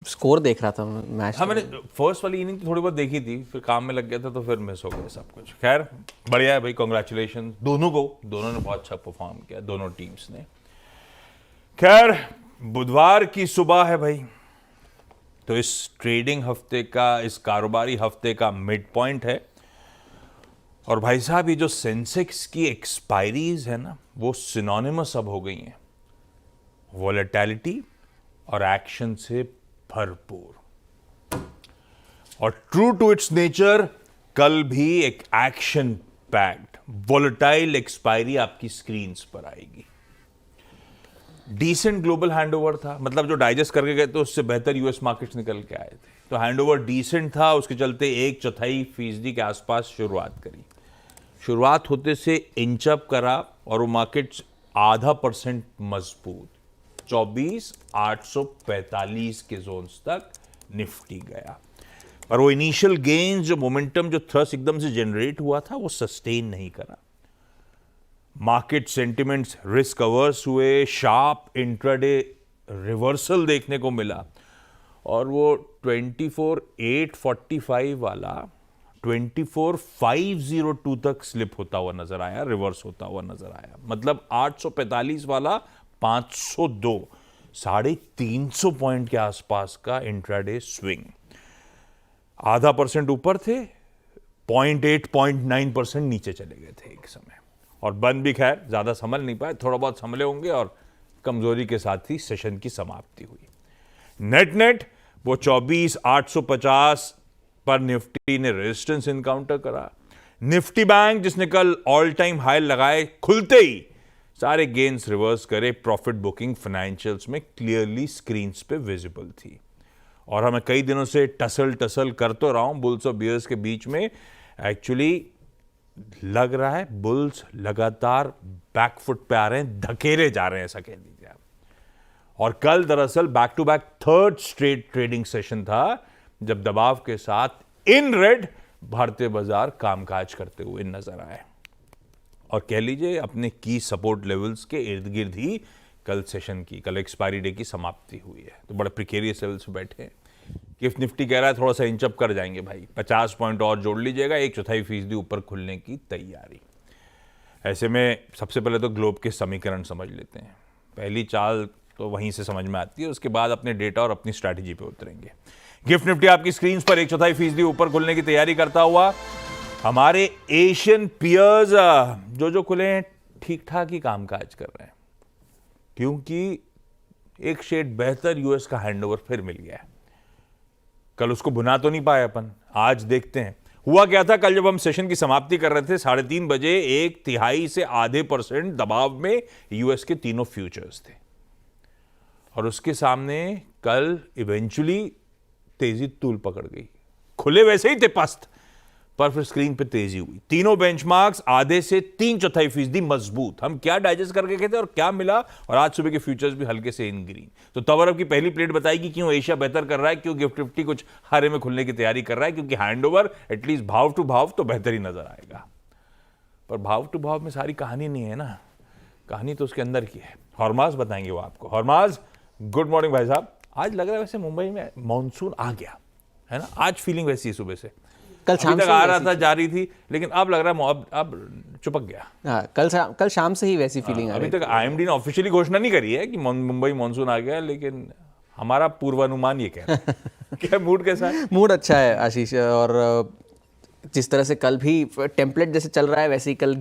Score देख रहा था मैच। हाँ, मैंने फर्स्ट वाली इनिंग थोड़ी बहुत देखी थी, फिर काम में लग गया था तो फिर मिस हो गया सब कुछ। खैर बढ़िया है भाई, कॉन्ग्रेचुलेशन दोनों को, दोनों ने बहुत अच्छा परफॉर्म किया, दोनों टीम्स ने। खैर बुधवार की सुबह है भाई, तो इस ट्रेडिंग हफ्ते का, इस कारोबारी हफ्ते का मिड पॉइंट है। और भाई साहब, ये जो सेंसेक्स की एक्सपायरीज है ना, वो सिनोनिमस अब हो गई हैं वॉलेटिलिटी और एक्शन से भरपूर। और ट्रू टू इट्स नेचर, कल भी एक एक्शन पैक्ड वॉलेटाइल एक्सपायरी आपकी स्क्रीन्स पर आएगी। डिसेंट ग्लोबल हैंडओवर था, मतलब जो डाइजेस्ट करके गए थे उससे बेहतर यूएस मार्केट्स निकल के आए थे, तो हैंडओवर डिसेंट था। उसके चलते 1/4% के आसपास शुरुआत करी। शुरुआत होते से इंचअप करा और वो मार्केट्स 0.5% मजबूत 24,845 के जोन्स तक निफ्टी गया। पर वो इनिशियल गेन्स, जो मोमेंटम, जो थ्रस्ट एकदम से जनरेट हुआ था, वो सस्टेन नहीं करा। मार्केट सेंटिमेंट्स रिस्क अवर्स हुए, शार्प इंट्राडे रिवर्सल देखने को मिला और वो 24,845 वाला 24,502 तक स्लिप होता हुआ नजर आया, रिवर्स होता हुआ नजर आया। मतलब 845 वाला 502, 350 पॉइंट के आसपास का इंट्राडे स्विंग। 0.5% ऊपर थे, 0.9% नीचे चले गए थे एक समय। और बंद भी खैर ज्यादा संभल नहीं पाए, थोड़ा बहुत संभले होंगे और कमजोरी के साथ ही सेशन की समाप्ति हुई। नेट नेट वो 24,850 पर निफ्टी ने रेजिस्टेंस इनकाउंटर करा। निफ्टी बैंक, जिसने कल ऑल टाइम हाई लगाए, खुलते ही सारे गेन्स रिवर्स करे। प्रॉफिट बुकिंग फाइनेंशियल्स में क्लियरली स्क्रीन्स पे विजिबल थी। और हमें कई दिनों से टसल कर तो रहा हूं बुल्स और बियर्स के बीच में, एक्चुअली लग रहा है बुल्स लगातार बैकफुट पे आ रहे हैं, धकेले जा रहे हैं, ऐसा कह दीजिए आप। और कल दरअसल back to back third straight trading session था जब दबाव के साथ इन रेड भारतीय बाजार कामकाज करते हुए नजर आए। और कह लीजिए अपने की सपोर्ट लेवल्स के इर्द गिर्द ही कल सेशन की, कल एक्सपायरी डे की समाप्ति हुई है। तो बड़े प्रिकेरियस लेवल से बैठे हैं। गिफ्ट निफ्टी कह रहा है थोड़ा सा इंचअप कर जाएंगे भाई, 50 पॉइंट और जोड़ लीजिएगा, 1/4% ऊपर खुलने की तैयारी। ऐसे में सबसे पहले तो ग्लोब के समीकरण समझ लेते हैं। पहली चाल तो वहीं से समझ में आती है, उसके बाद अपने डेटा और अपनी स्ट्रैटेजी पे उतरेंगे। गिफ्ट निफ्टी आपकी स्क्रीन पर 1/4% ऊपर खुलने की तैयारी करता हुआ। हमारे एशियन पियर्स जो खुले हैं ठीक ठाक ही कामकाज कर रहे हैं, क्योंकि एक शेड बेहतर यूएस का हैंडओवर फिर मिल गया है। कल उसको भुना तो नहीं पाए अपन, आज देखते हैं हुआ क्या था। कल जब हम सेशन की समाप्ति कर रहे थे 3:30 बजे, 1/3 से 0.5% दबाव में यूएस के तीनों फ्यूचर्स थे। और उसके सामने कल इवेंचुअली तेजी तूल पकड़ गई। खुले वैसे ही थे पस्त, पर फिर स्क्रीन पे तेजी हुई। तीनों बेंचमार्क्स 0.5 से 3/4% मजबूत। हम क्या डाइजेस्ट करके गए थे और क्या मिला, और आज सुबह के फ्यूचर्स भी हल्के से इन ग्रीन। तो तवरब की पहली प्लेट बताएगी क्यों एशिया बेहतर कर रहा है, क्यों गिफ्ट निफ्टी कुछ हरे में खुलने की तैयारी कर रहा है, क्योंकि हैंडओवर एटलीस्ट भाव टू भाव तो बेहतर ही नजर आएगा। पर भाव टू भाव में सारी कहानी नहीं है ना, कहानी तो उसके अंदर की है। हॉर्माज बताएंगे वो आपको। हॉर्माज, गुड मॉर्निंग भाई साहब। आज लग रहा है वैसे मुंबई में मानसून आ गया है ना, आज फीलिंग वैसी है सुबह से। कल शाम तक से आ रहा था, जारी थी, लेकिन अब लग रहा है अब चिपक गया। हाँ, कल शाम से ही वैसी फीलिंग आ रही अभी तक आईएमडी ने ऑफिशियली घोषणा नहीं करी है कि मुंबई मानसून आ गया, लेकिन हमारा पूर्वानुमान ये कह रहा है। क्या मूड कैसा है? मूड अच्छा है आशीष, और जिस तरह से कल भी टेम्पलेट जैसे चल रहा है वैसे ही कल